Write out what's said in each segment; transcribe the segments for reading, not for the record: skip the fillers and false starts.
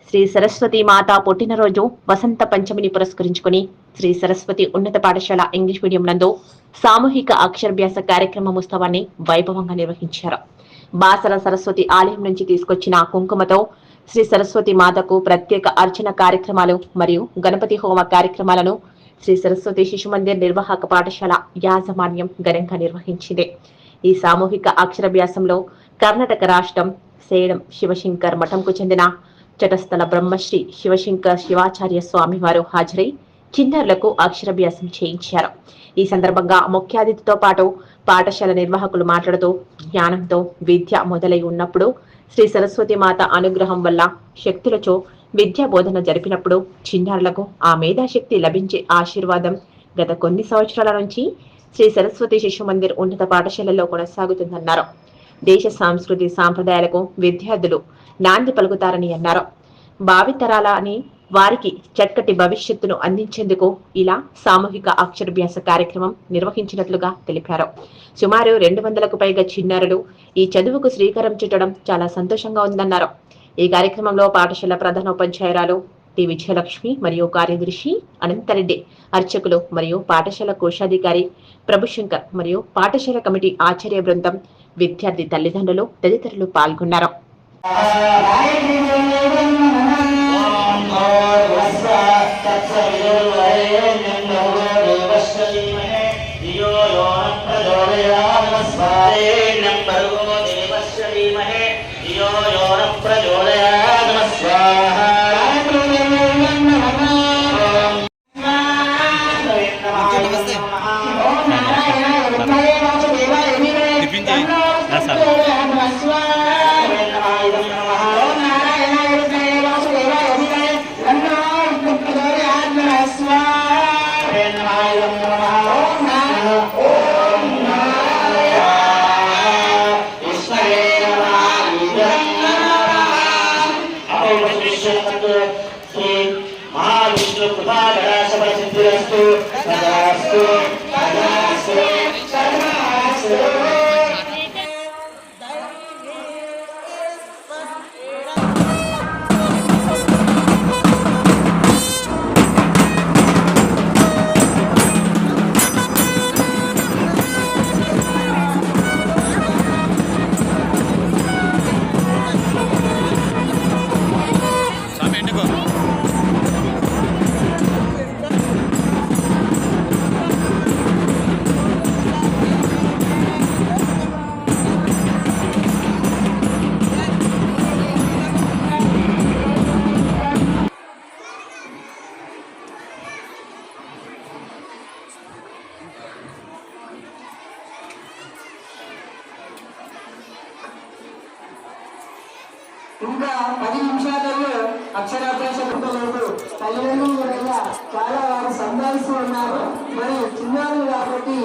శ్రీ సరస్వతి మాత పుట్టినరోజు వసంత పంచమిని పురస్కరించుకుని శ్రీ సరస్వతి ఉన్నత పాఠశాల ఇంగ్లీష్ మీడియం నందు సామూహిక అక్షరాభ్యాస కార్యక్రమ ఉత్సవాన్ని వైభవంగా నిర్వహించారు. బాసర సరస్వతి ఆలయం నుంచి తీసుకొచ్చిన కుంకుమతో శ్రీ సరస్వతి మాతకు ప్రత్యేక అర్చన కార్యక్రమాలు మరియు గణపతి హోమ కార్యక్రమాలను శ్రీ సరస్వతి శిశు మందిర్ నిర్వాహక పాఠశాల యాజమాన్యం ఘనంగా నిర్వహించింది. ఈ సామూహిక అక్షరాభ్యాసంలో కర్ణాటక రాష్ట్రం సేడం శివశంకర్ మఠంకు చెందిన చటస్థల బ్రహ్మశ్రీ శివశంకర్ శివాచార్య స్వామి వారు హాజరై చిన్నారులకు అక్షరాభ్యాసం చేయించారు. ఈ సందర్భంగా ముఖ్య అతిథితో పాటు పాఠశాల నిర్వాహకులు మాట్లాడుతూ జ్ఞానంతో విద్య మొదలై ఉన్నప్పుడు శ్రీ సరస్వతి మాత అనుగ్రహం వల్ల శక్తులతో విద్యా బోధన జరిపినప్పుడు చిన్నారులకు ఆ మేధాశక్తి లభించే ఆశీర్వాదం గత కొన్ని సంవత్సరాల నుంచి శ్రీ సరస్వతి శిశు మందిర్ ఉన్నత పాఠశాలలో కొనసాగుతుందన్నారు. దేశ సంస్కృతి సాంప్రదాయాలకు విద్యార్థులు నాంది పలుకుతారని అన్నారు. భావితరాలని వారికి చక్కటి భవిష్యత్తును అందించేందుకు ఇలా సామూహిక అక్షరాభ్యాస కార్యక్రమం నిర్వహించినట్లుగా తెలిపారు. సుమారు 200కు పైగా చిన్నారులు ఈ చదువుకు శ్రీకారం చుట్టడం చాలా సంతోషంగా ఉందన్నారు. ఈ కార్యక్రమంలో పాఠశాల ప్రధానోపాధ్యాయురాలు టి విజయలక్ష్మి మరియు కార్యదర్శి అనంతరెడ్డి, అర్చకులు మరియు పాఠశాల కోశాధికారి ప్రభుశంకర్ మరియు పాఠశాల కమిటీ ఆచార్య బృందం, విద్యార్థి తల్లిదండ్రులు తదితరులు పాల్గొన్నారు. ఇంకా 10 నిమిషాలలో అక్షరాభ్యాస పుట్టలేదు. తల్లిదండ్రుల వల్ల చాలా వారు సంపాదిస్తూ ఉన్నారు. మరి చిన్నారులు కాబట్టి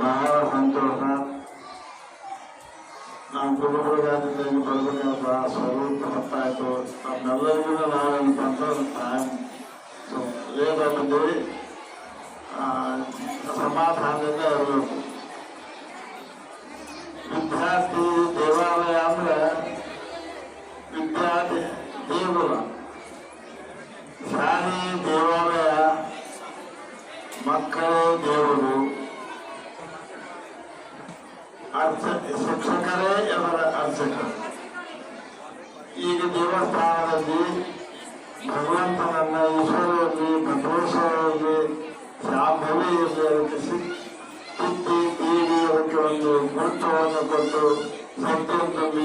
ಬಹಳ ಸಂತೋಷ. ನಮ್ಮ ಗುರುಗಳಿಗಾದ್ರೆ ಬರಬೇಕಂತ ಸ್ವರೂಪ ಗೊತ್ತಾಯಿತು. ನಮ್ಮೆಲ್ಲರಿಗೂ ನಾವೇನಂತ ಏನಾಗ್ತದೆ ಸಮಾಧಾನದಿಂದ ಇರಬೇಕು. ವಿದ್ಯಾರ್ಥಿ ದೇವಾಲಯ ಅಂದ್ರೆ ವಿದ್ಯಾರ್ಥಿ ದೇಗುಲ, ಶಾಲೆ ದೇವಾಲಯ, ಮಕ್ಕಳೇ ದೇವರು, ಶಿಕ್ಷಕರೇ ಅವರ ಅರ್ಚಕರು. ಈಗ ದೇವಸ್ಥಾನದಲ್ಲಿ ಭಗವಂತನನ್ನ ಈಶ್ವರಲ್ಲಿ, ಭದ್ರೇಶ್ವರಲ್ಲಿ, ಶಾಂಭವಿಯಲ್ಲಿ ಅದಕ್ಕೆ ತಿದ್ದಿ ತೀಡಿ ಅದಕ್ಕೆ ಒಂದು ಗುರುತ್ವವನ್ನು ಕೊಟ್ಟು ಶಕ್ತಿಯನ್ನು ತುಂಬಿ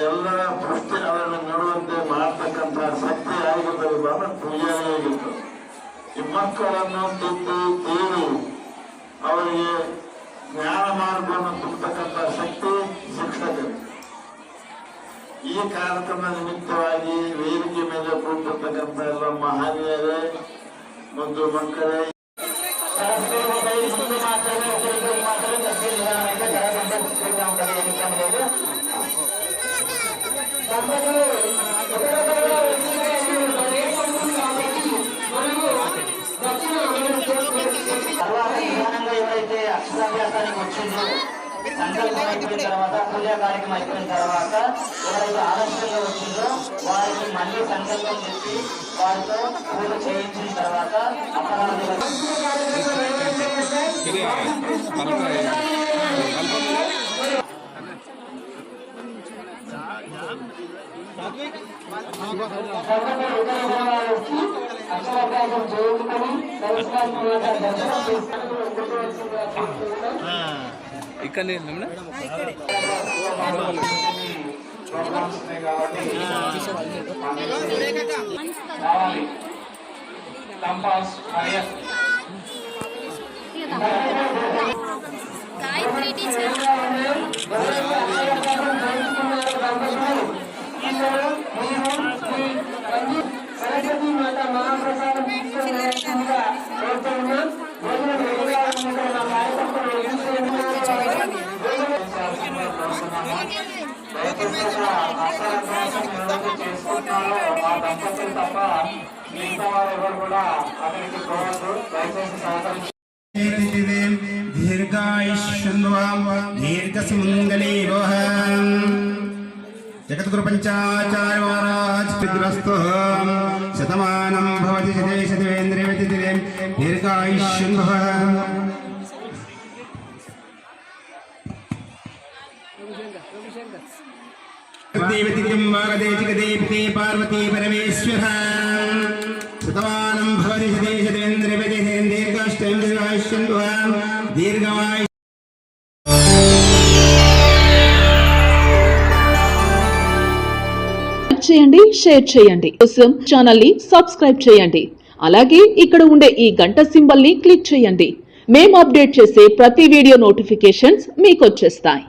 ಎಲ್ಲರ ಸೃಷ್ಟಿ ಅದನ್ನು ನೋಡುವಂತೆ ಮಾಡತಕ್ಕಂಥ ಶಕ್ತಿ ಆಗಿದ್ದರಿಂದ ಪೂಜಾರಿಯಾಗಿತ್ತು. ಈ ಮಕ್ಕಳನ್ನು ತಿದ್ದಿ ತೀಡಿ ಅವರಿಗೆ ಜ್ಞಾನ ಮಾರ್ಗವನ್ನು ತುಂಬತಕ್ಕಂಥ ಶಕ್ತಿ ಶಿಕ್ಷಕರು. ಈ ಕಾರ್ಯಕ್ರಮ ನಿಮಿತ್ತವಾಗಿ ವೇದಿಕೆ ಮೇಲೆ ಕೂತಿರ್ತಕ್ಕಂಥ ಎಲ್ಲ ಮಹನೀಯರೇ ಮತ್ತು ಮಕ್ಕಳೇ ఎవరైతే అక్షరాభ్యాసానికి వచ్చిందో సంకల్పం అయిపోయిన తర్వాత, పూజా కార్యక్రమం అయిపోయిన తర్వాత ఎవరైతే ఆలస్యంగా వచ్చిందో వారికి మళ్ళీ సంకల్పం చెప్పి వారితో పూజ చేయించిన తర్వాత అక్షరాభ్యాసం చేయించుకొని ఇక్కడ గాయత్రి టీచర్ సరస్వతి మాత మహాప్రసాదం చేసుకుంటున్నారో ఆ దంపతులు తప్ప మిగతా వారు ఎవరు కూడా అక్కడికి పోవద్దు. దయచేసి సహకరించి దీర్ఘసుమంగళీ జగద్గురు పంచాచార్య మహారాజ్ పితృస్తు శతమానం భవతి శతేంద్రియ దీర్ఘాయుష్యం దేవతి పార్వతీ పరమేశ్వర శతమానం భవతి శతేంద్రియ దీర్ఘాయుష్యం దీర్ఘమాయు చేయండి, షేర్ చేయండి. కోసం ఛానల్ ని సబ్స్క్రైబ్ చేయండి. అలాగే ఇక్కడ ఉండే ఈ గంట సింబల్ ని క్లిక్ చేయండి. మేము అప్డేట్ చేసే ప్రతి వీడియో నోటిఫికేషన్స్ మీకు వచ్చేస్తాయి.